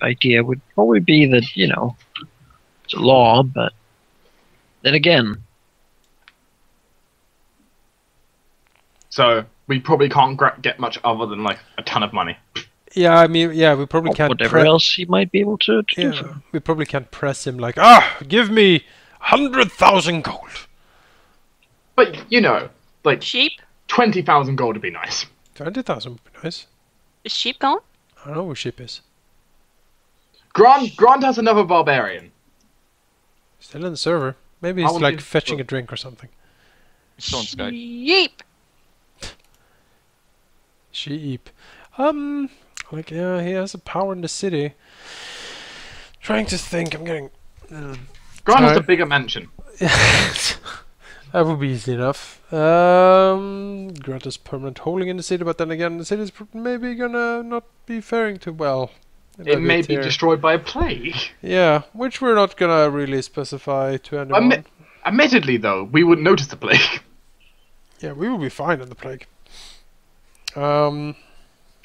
idea would probably be that, it's a law, but then again, So we probably can't get much other than like a ton of money. Yeah, I mean, yeah, we probably can't. whatever else he might be able to do for Yeah, him. we probably can't press him like, give me 100,000 gold. But like Sheep? 20,000 gold would be nice. 20,000 would be nice. Is sheep gone? I don't know where ship is. Grant has another barbarian. Still in the server. Maybe I he's want like to- fetching a drink or something. Still in Sky. Sheep! Sheep. Like, yeah, he has a power in the city. Trying to think, I'm getting... Grant has Sorry. a bigger mansion. That would be easy enough. Grant is permanent holding in the city, but then again, the city is maybe gonna not be faring too well. It may be Tier. destroyed by a plague. Yeah, which we're not gonna really specify to anyone. Admittedly, though, we wouldn't notice the plague. Yeah, we will be fine in the plague.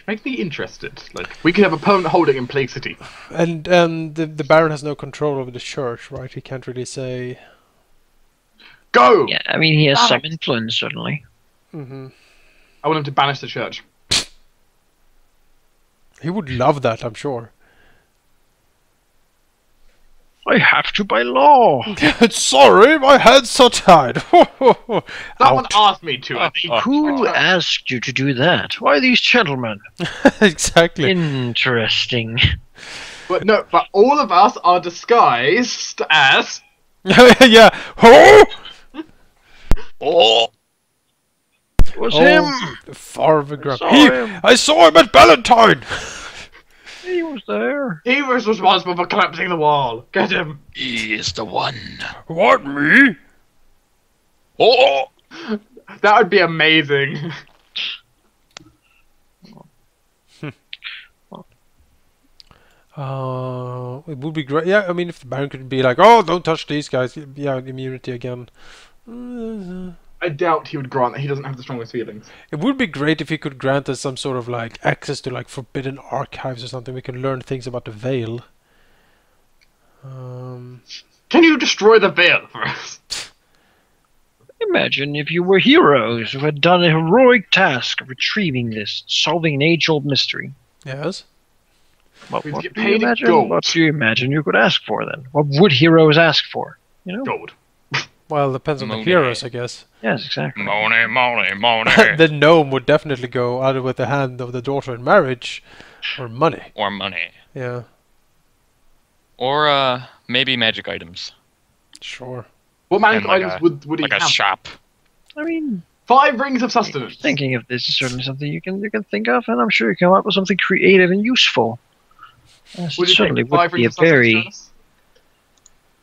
Make me interested. Like, we could have a permanent holding in Plague City. And the Baron has no control over the church, right? He can't really say. Go! Yeah, I mean, he has some Banish. influence, certainly. Mm-hmm. I want him to banish the church. He would love that, I'm sure. I have to by law. Sorry, my hands are tied. Someone Out. asked me to. I think. Who asked you to do that? Why these gentlemen? Exactly. Interesting. But no, but all of us are disguised as... Yeah. Oh! Oh! It was him. Far of a grab. saw him. I saw him at Valentine. He was there. He was responsible for collapsing the wall. Get him. He is the one. What, me? Oh! That would be amazing. It would be great. Yeah, I mean, if the Baron could be like, oh, don't touch these guys. Yeah, immunity again. I doubt he would grant that. He doesn't have the strongest feelings. It would be great if he could grant us some sort of like access to like forbidden archives or something. We can learn things about the Veil. Can you destroy the veil for us? Imagine if you were heroes who had done a heroic task of retrieving this, solving an age-old mystery. Yes. What, We'd what get do you paid in imagine? gold. What do you imagine you could ask for then? What would heroes ask for? Gold. Well, depends on the Money. heroes, I guess. Yes, exactly. Money, money, money. The gnome would definitely go either with the hand of the daughter in marriage, or money. Or money. Yeah, Or, maybe magic items. sure. What magic And like items a- would he Like a have? shop. I mean, 5 rings of sustenance. thinking of this is certainly something you can think of, and I'm sure you come up with something creative and useful. Yes, Would it you certainly take would 5 be a rings of sustenance? very, Jonas?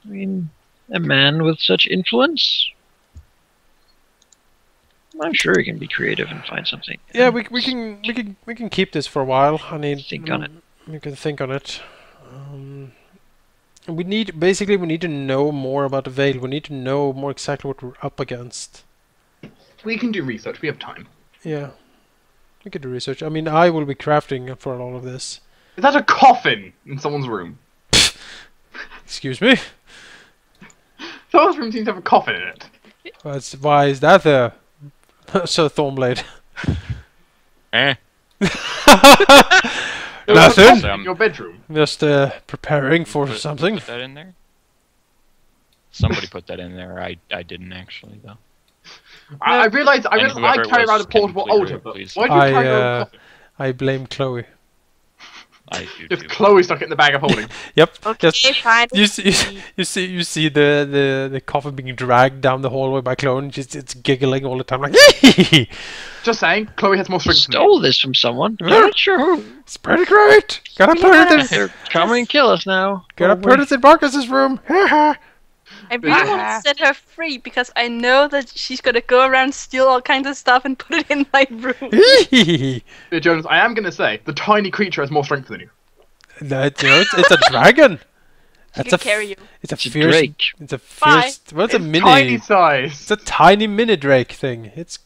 I mean, a man with such influence. I'm sure he can be creative and find something. Yeah, we can keep this for a while. I mean, Think on it. We can think on it. We need to know more about the Veil. We need to know more exactly what we're up against. We can do research. We have time. Yeah, we could do research. I mean, I will be crafting for all of this. Is that a coffin in someone's room? Excuse me. Someone's room seems to have a coffin in it. Why is that there? So Thornblade. Eh? There was a Nothing. coffin in your bedroom. Just preparing for something. Put that in there? Somebody put that in there. I didn't actually, though. I realised I And whoever it carry was around a portable can clear altar, it, but please. why do you carry around a coffin? I blame Chloe. I do Just too. Chloe stuck it in the bag of holding. Yep. Okay, Just fine. you see the coffin being dragged down the hallway by Chloe, and it's giggling all the time like. Just saying, Chloe has more strength than me. Stole this from someone. I'm not sure who. It's pretty great. Gotta put it in. They're coming and kill us now. Gotta put it in Marcus's room. I really want to set her free because I know that she's gonna go around steal all kinds of stuff and put it in my room. Yeah, Jonas, I am going to say, the tiny creature has more strength than you. No, it's a dragon. She That's can carry you. It's a It's a fierce. drake. It's a Bye. fierce. What's a It's mini? tiny size. It's a tiny mini drake thing. It's.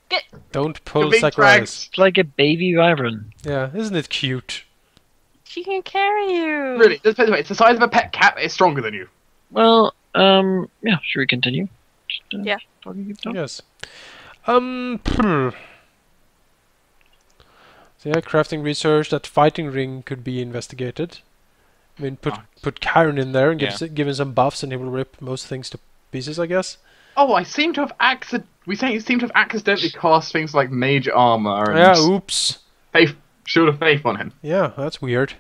Get- Don't pull big Zacharias. drags. It's like a baby wyvern. Yeah, isn't it cute? She can carry you. Really, let's put it this way, it's the size of a pet cat, but it's stronger than you. Well, yeah, should we continue? Just, Yeah. talking it down? Yes. So yeah, crafting research. That fighting ring could be investigated. I mean, put Karen in there and give him some buffs, and he will rip most things to pieces, I guess. Oh, I seem to have accidentally cast things like mage armor and Yeah, oops. shield of faith on him. Yeah, that's weird.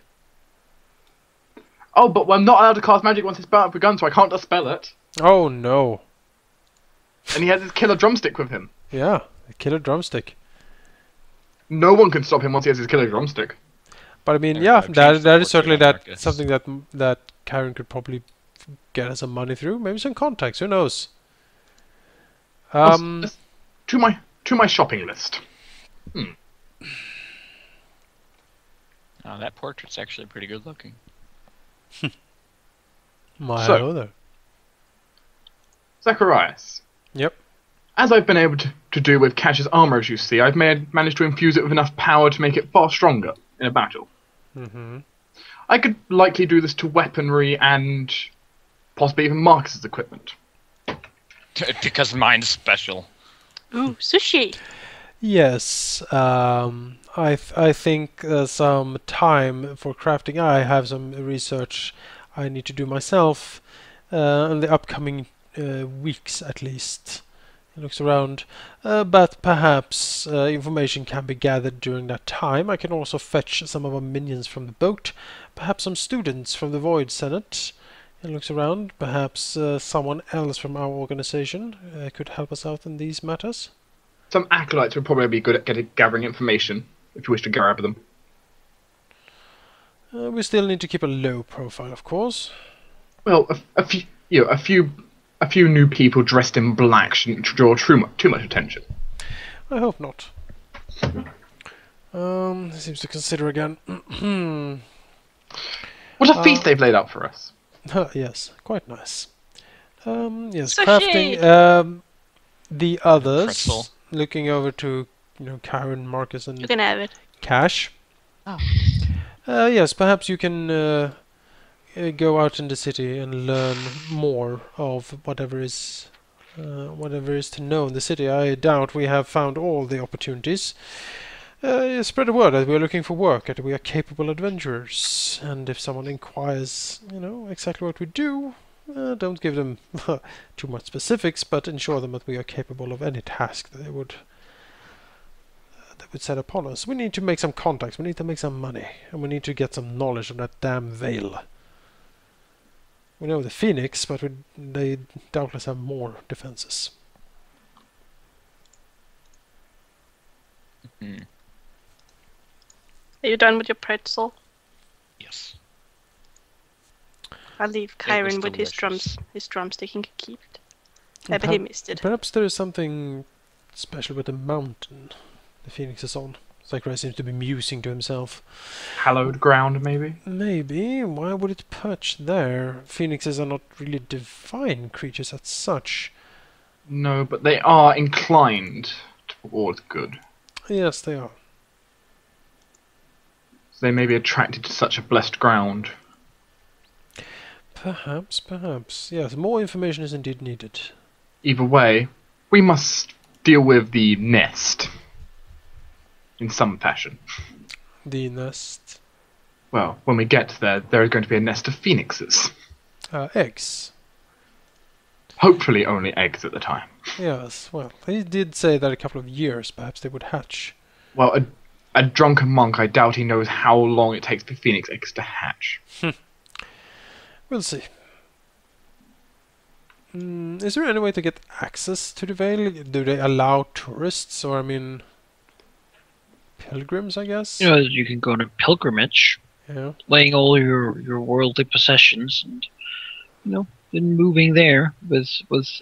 Oh, but I'm not allowed to cast magic once it's begun, so I can't dispel it. Oh no. And he has his killer drumstick with him. Yeah, a killer drumstick. No one can stop him once he has his killer drumstick. But I mean, Yeah, yeah, I've that changed the is certainly portrait, I guess. something that Karen could probably get us some money through. Maybe some contacts. Who knows? To my shopping list. Oh, that portrait's actually pretty good looking. Hello there. Zacharias. Yep. As I've been able to do with Cash's armor, as you see, I've managed to infuse it with enough power to make it far stronger in a battle. Mm-hmm. I could likely do this to weaponry and possibly even Marcus's equipment. Because mine's special. Ooh, sushi. Yes. I think some time for crafting. I have some research I need to do myself in the upcoming weeks, at least. He looks around, but perhaps information can be gathered during that time. I can also fetch some of our minions from the boat, perhaps some students from the Void Senate. He looks around, perhaps someone else from our organization could help us out in these matters. Some acolytes would probably be good at gathering information, if you wish to grab them. We still need to keep a low profile, of course. Well, a few new people dressed in black shouldn't draw too much attention. I hope not. He seems to consider again. What a feast they've laid out for us. Yes, quite nice. Yes, Sushi! crafting. The others, Pretzel. looking over to Karen, Marcus, and You can have it. Cash. Oh. Yes, perhaps you can go out in the city and learn more of whatever is to know in the city. I doubt we have found all the opportunities. Spread the word that we are looking for work, that we are capable adventurers, and if someone inquires, exactly what we do, don't give them too much specifics, but ensure them that we are capable of any task that they would set upon us. We need to make some contacts, we need to make some money, and we need to get some knowledge of that damn veil. We know the Phoenix, but they doubtless have more defenses. Hmm. Are you done with your pretzel? Yes. I'll leave It was Kyron with his delicious. drumstick. He can keep it. I bet he missed it. Perhaps there is something special with the mountain the Phoenix is on. Zacharias seems to be musing to himself. Hallowed ground, maybe? Maybe. Why would it perch there? Phoenixes are not really divine creatures as such. No, but they are inclined towards good. Yes, they are. So they may be attracted to such a blessed ground. Perhaps. Yes, more information is indeed needed. Either way, we must deal with the nest. In some fashion. The nest. Well, when we get there, there is going to be a nest of phoenixes. Eggs. Hopefully only eggs at the time. Yes, well, he did say that a couple of years perhaps they would hatch. Well, a drunken monk, I doubt he knows how long it takes for phoenix eggs to hatch. We'll see. Is there any way to get access to the Vale? Do they allow tourists, or pilgrims, I guess? You can go on a pilgrimage, Yeah. laying all your worldly possessions, and then moving there with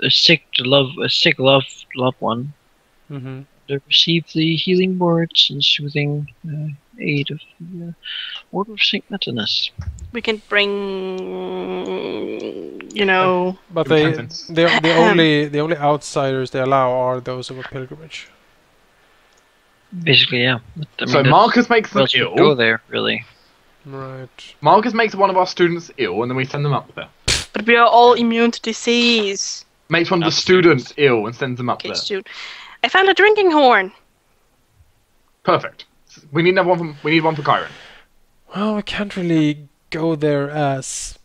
a sick loved one Mm-hmm. to receive the healing words and soothing aid of the Order of Saint Metinus. We can bring, But Repentance. the only outsiders they allow are those of a pilgrimage. Basically, yeah. So Marcus makes them Else would ill. go there, really. Right. Marcus makes one of our students ill, and then we send them up there. But we are all immune to disease. Makes one of the Not students students. ill and sends them up Okay, there. shoot. I found a drinking horn. Perfect. We need another one. We need one for Kyron. Well, we can't really go there as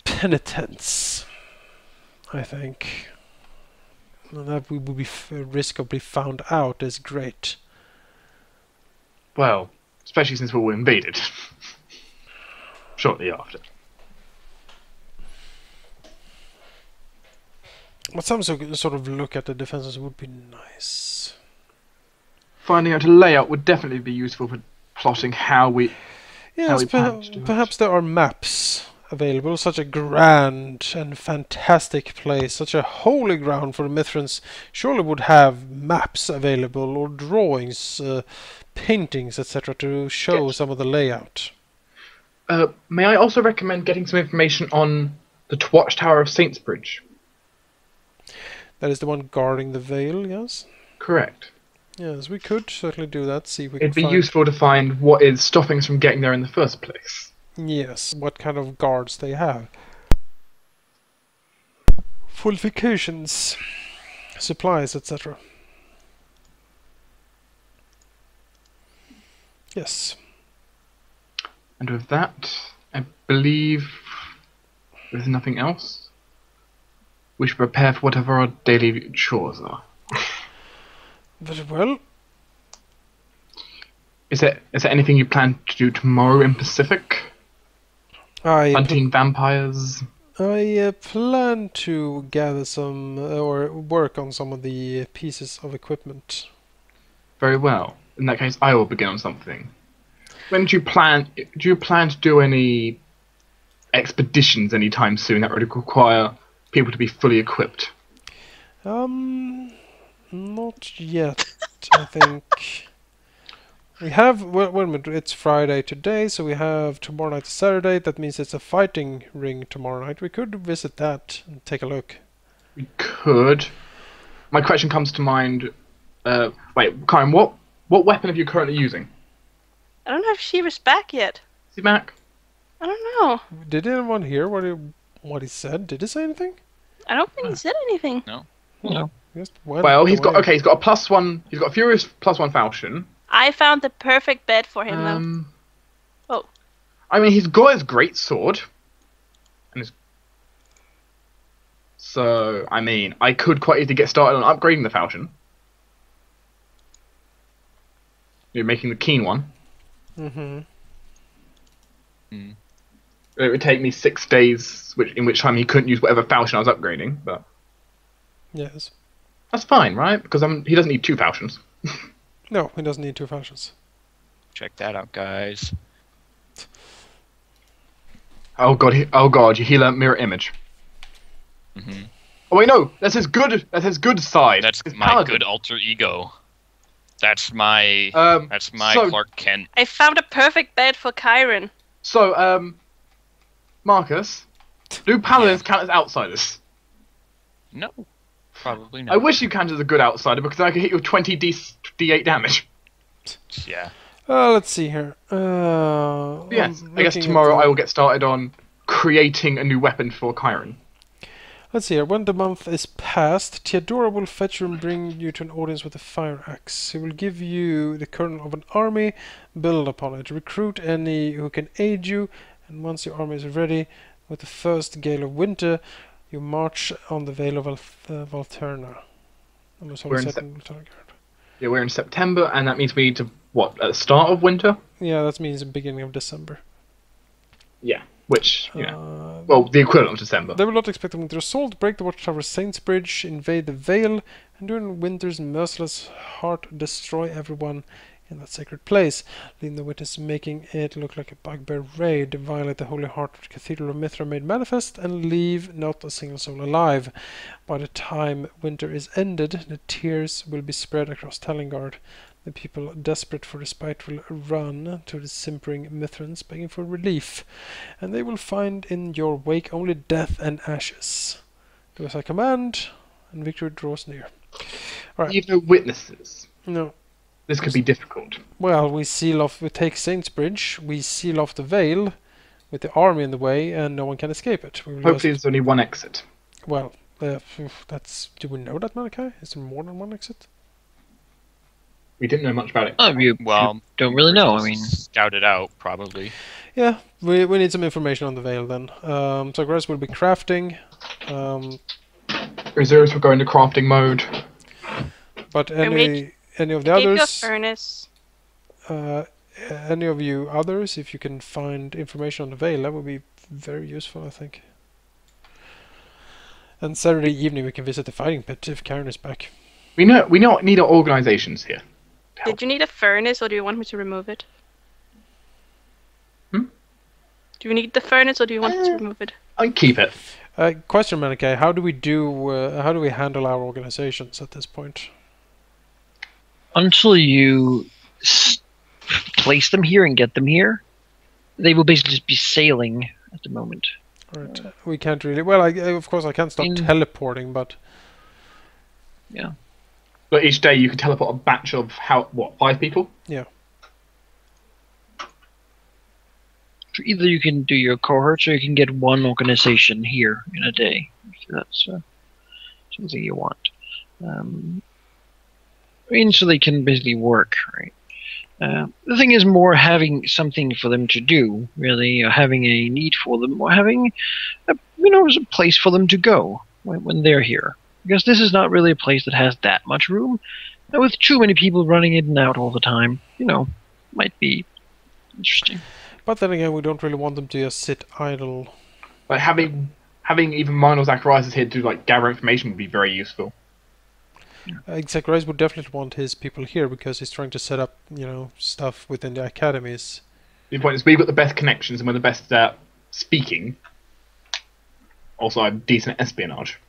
penitents, I think. And that we would be risk of being found out is great. Well, especially since we were invaded shortly after. But some sort of look at the defenses would be nice. Finding out a layout would definitely be useful for plotting how we. Yes, we plan to do it. perhaps there are maps available. Such a grand and fantastic place, such a holy ground for the Mithrans, surely would have maps available or drawings, paintings, etc. to show Yes. some of the layout. May I also recommend getting some information on the Watchtower of Saintsbridge? That is the one guarding the Vale, yes? Correct. Yes, we could certainly do that, see if we It'd can be find... useful to find what is stopping us from getting there in the first place. Yes, what kind of guards they have. Fortifications, supplies, etc. Yes. And with that, I believe there's nothing else. We should prepare for whatever our daily chores are. Very well. Is there anything you plan to do tomorrow in Pacific? Hunting vampires? I plan to gather some, or work on some of the pieces of equipment. Very well. In that case, I will begin on something. When do you plan? Do you plan to do any expeditions anytime soon that would require people to be fully equipped? Not yet. I think we have. Well, wait a minute. It's Friday today, so we have tomorrow night, Saturday. That means it's a fighting ring tomorrow night. We could visit that and take a look. We could. My question comes to mind. Wait, Karen, what weapon are you currently using? I don't know if Shiva's back yet. Is he back? I don't know. Did anyone hear what he said? Did he say anything? I don't think he said anything. No. Just went Well, he's got away. okay. He's got a +1. He's got a Furious +1 falchion. I found the perfect bed for him, though. Oh. I mean, he's got his great sword, and his. So I mean, I could quite easily get started on upgrading the falchion. You're making the keen one. Mm-hmm. It would take me 6 days, in which time he couldn't use whatever falchion I was upgrading. But Yes. that's fine, right? Because he doesn't need 2 falchions. No, he doesn't need 2 falchions. Check that out, guys. Oh god, you heal a mirror image. Hmm. Oh wait, no, that's his good side. That's his my paladin. good alter ego. That's my so- Clark Kent. I found a perfect bed for Kyron. So, Marcus, do paladins count as outsiders? No, probably I not. wish you counted as a good outsider because I could hit you with 20 d8 damage. Yeah. Let's see here. Yes, I'm I guess looking at tomorrow the- I will get started on creating a new weapon for Kyron. Let's see here. When the month is past, Theodora will fetch you and bring you to an audience with a fire axe. He will give you the kernel of an army, build upon it, recruit any who can aid you, and once your army is ready, with the first gale of winter, you march on the Vale of Valterna. Almost We're always in set in Valterna. Yeah, we're in September, and that means we need to, at the start of winter? Yeah, that means the beginning of December. Yeah, which, the equivalent of December. They will not expect a winter assault, break the Watchtower Saintsbridge, invade the Vale, and during winter's merciless heart destroy everyone in that sacred place, leading the witness making it look like a bugbear raid, violate the Holy Heart Cathedral of Mithra made manifest, and leave not a single soul alive. By the time winter is ended, the tears will be spread across Talengard. The people, desperate for respite, will run to the simpering Mithrans, begging for relief, and they will find in your wake only death and ashes. Do as I command, and victory draws near. Alright, Leave no witnesses. no. This could be difficult. Well, we take Saintsbridge, we seal off the Vale with the army in the way, and no one can escape it. Hopefully there's only one exit. Well, that's... Do we know that, Malachi? Is there more than one exit? We didn't know much about it. Oh, you don't really know. I mean, scout it out probably. Yeah, we need some information on the Vale then. So Grace will be crafting. Reserves will go into crafting mode. But any of the others... a furnace. Any of you others, if you can find information on the Vale, that would be very useful, I think. And Saturday evening we can visit the fighting pit if Karen is back. We need our organizations here. Did you need a furnace, or do you want me to remove it? Hmm? Do you need the furnace, or do you want me to remove it? I keep it. Question, Manike, how do we handle our organizations at this point? Until you place them here and get them here, they will basically just be sailing at the moment. Right. We can't really... Well, of course I can't stop teleporting, but... Yeah. But each day you can teleport a batch of 5 people? Yeah. So either you can do your cohorts, or you can get one organization here in a day. If that's something you want. So they can basically work, right? The thing is more having something for them to do, really, having a need for them, or having a place for them to go when they're here. Because this is not really a place that has that much room. And with too many people running in and out all the time, might be interesting. But then again, we don't really want them to just sit idle. Like having even Minor Zacharias here to gather information would be very useful. Zacharias would definitely want his people here because he's trying to set up, stuff within the academies. The point is, we've got the best connections and we're the best at speaking. Also, I'm decent at espionage.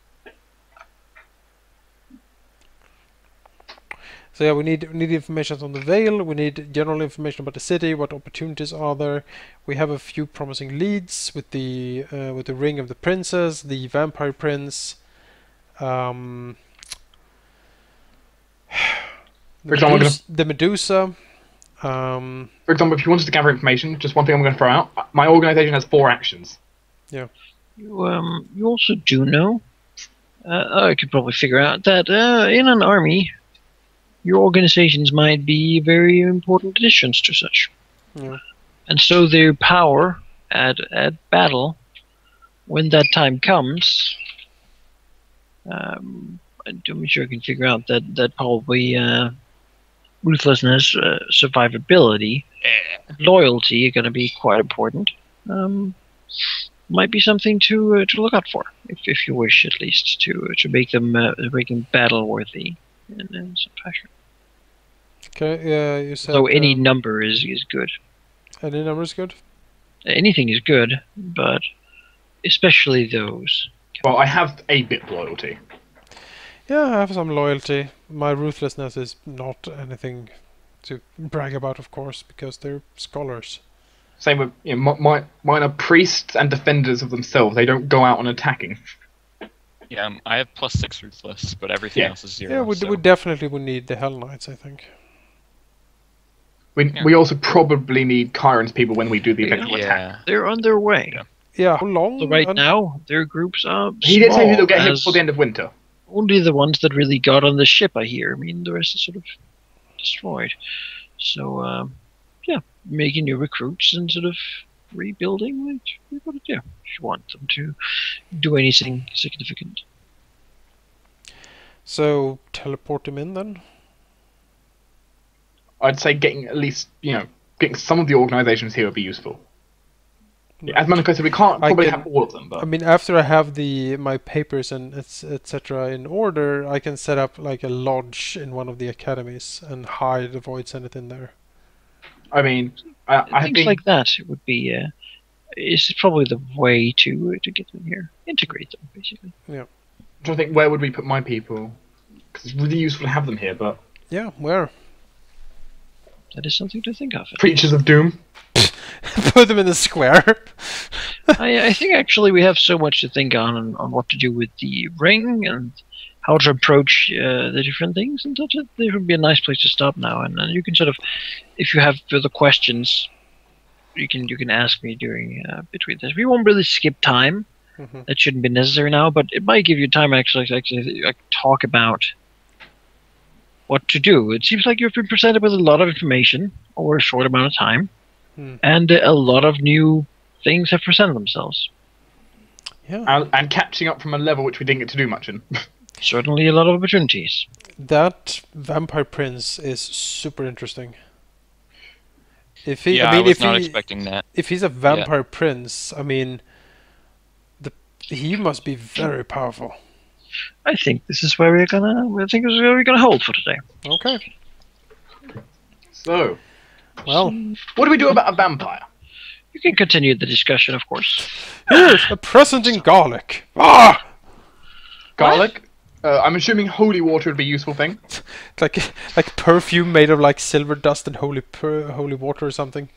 So yeah, we need information on the Vale. We need general information about the city. What opportunities are there? We have a few promising leads with the Ring of the Princess, the Vampire Prince. For example, the Medusa. For example, if you wanted to gather information, just one thing I'm going to throw out. My organization has 4 actions. Yeah. You also do know. I could probably figure out that in an army, your organizations might be very important additions to such. Yeah. And so their power at battle, when that time comes, I'm sure I can figure out that probably ruthlessness, survivability, loyalty are going to be quite important. Might be something to look out for, if you wish, at least to make them battle worthy in some fashion. Okay, yeah, you said... So any number is good. Any number is good? Anything is good, but especially those. Well, I have a bit loyalty. Yeah, I have some loyalty. My ruthlessness is not anything to brag about, of course, because they're scholars. Same with mine are priests and defenders of themselves. They don't go out on attacking. Yeah, I have +6 ruthless, but everything else is 0. Yeah, we definitely would need the Hell Knights, I think. We also probably need Chiron's people when we do the eventual attack. They're on their way. Yeah, how long? So right now, their groups are He did say they'll get here before the end of winter. Only the ones that really got on the ship, I hear. I mean, the rest is sort of destroyed. So, making new recruits and sort of rebuilding, which we've got to do if you want them to do anything significant. So, teleport them in then? I'd say getting at least, getting some of the organizations here would be useful. Right. As Monica said, we can't probably have all of them. But I mean, after I have my papers and etc. in order, I can set up like a lodge in one of the academies and hide the Void Senate in there. I mean, I things think like that would be is probably the way to get them here. Integrate them, basically. Yeah. I'm trying to think, where would we put my people? Because it's really useful to have them here, but yeah, where? That is something to think of. Preachers of Doom. Put them in the square. I think actually we have so much to think on what to do with the ring and how to approach the different things, and such. There would be a nice place to stop now, and then you can sort of, if you have further questions, you can ask me during between this. We won't really skip time. That shouldn't be necessary now, but it might give you time actually like talk about what to do. It seems like you've been presented with a lot of information over a short amount of time, and a lot of new things have presented themselves. Yeah. And catching up from a level which we didn't get to do much in. Certainly a lot of opportunities. That vampire prince is super interesting. If he, Yeah, I mean, was if not he, expecting that. if he's a vampire prince, I mean, he must be very powerful. I think this is where we're gonna. I think this is where we're gonna hold for today. Okay. So, Well, what do we do about a vampire? You can continue the discussion, of course. here's a present in garlic. Ah! Garlic? I'm assuming holy water would be a useful thing. Like perfume made of like silver dust and holy water or something.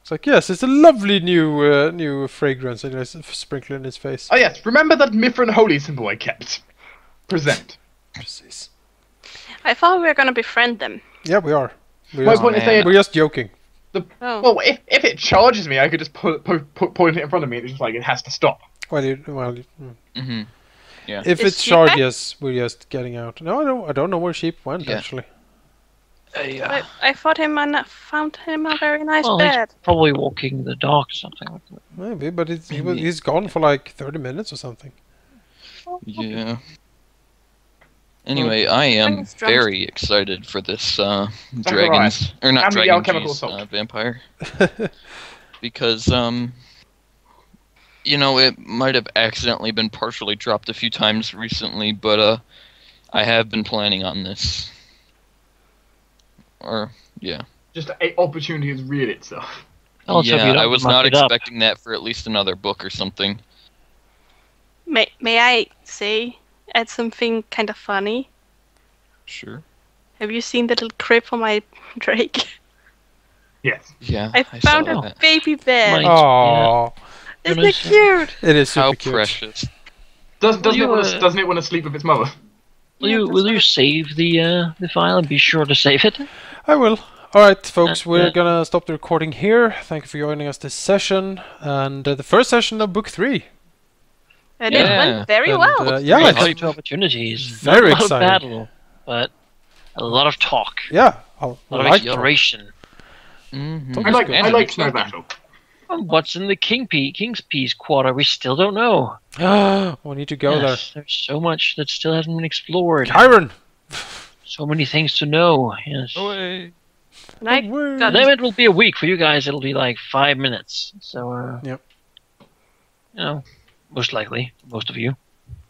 It's like, yes, it's a lovely new fragrance, and I sprinkle it in his face. Oh yes, remember that Mithrin holy symbol I kept? Present. Precis. I thought we were gonna befriend them. Yeah, we are. My point is saying, We're just joking. well, if it charges me, I could just point it in front of me. It's just like it has to stop. Well, Yeah. if Is it's she charged, back? yes, we're just getting out. No, I don't know where sheep went actually. I thought found him a very nice Well, bed. he's probably walking the dog or something like that. Maybe, but he's gone for like 30 minutes or something. Yeah. Anyway, I am Dragons drums. very excited for this dragons or not And the dragon alchemical cheese, salt. vampire, because you know, it might have accidentally been partially dropped a few times recently, but I have been planning on this. Or yeah. Just an opportunity has reared itself. Oh, let's hope you Yeah, don't I was muck not it up. expecting that for at least another book or something. May I say add something kind of funny? Sure. Have you seen the little crib for my Drake? Yes. Yeah, I found saw a that. baby bed. Mine- Oh, Isn't it goodness. cute? it is super How cute. precious. Doesn't you, it want to sleep with its mother? Will you save the file and be sure to save it? I will. Alright, folks, we're Yeah. gonna stop the recording here. Thank you for joining us this session. And the first session of Book 3. And Yeah. it went very And, well. yeah, Great. it's Type of opportunities. very Not a lot exciting. of battle, but a lot of talk. yeah, I A lot of like that. exploration. Mm-hmm. I like to know battle. And what's in the King's Peace quarter? We still don't know. We need to go Yes, there's so much that still hasn't been explored. there. Kyron! So many things to know. Yes. Away. And I Away. For got them, it will be a week. For you guys, it'll be like 5 minutes. So, Yep. you know, most likely, most of you.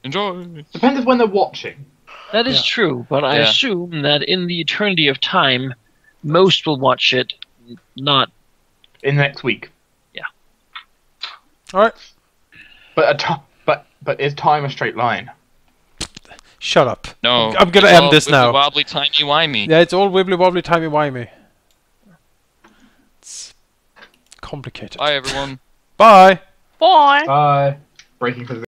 Enjoy. Depends on when they're watching. That is Yeah. true, but I Yeah. assume that in the eternity of time, most will watch it, not. In the next week. Alright, But is time a straight line? shut up. No. I'm gonna it's end all this now. Wobbly, timey-wimey. Yeah, it's all wibbly wobbly timey wimey. It's complicated. Bye, everyone. Bye! Bye. Bye. Breaking physics.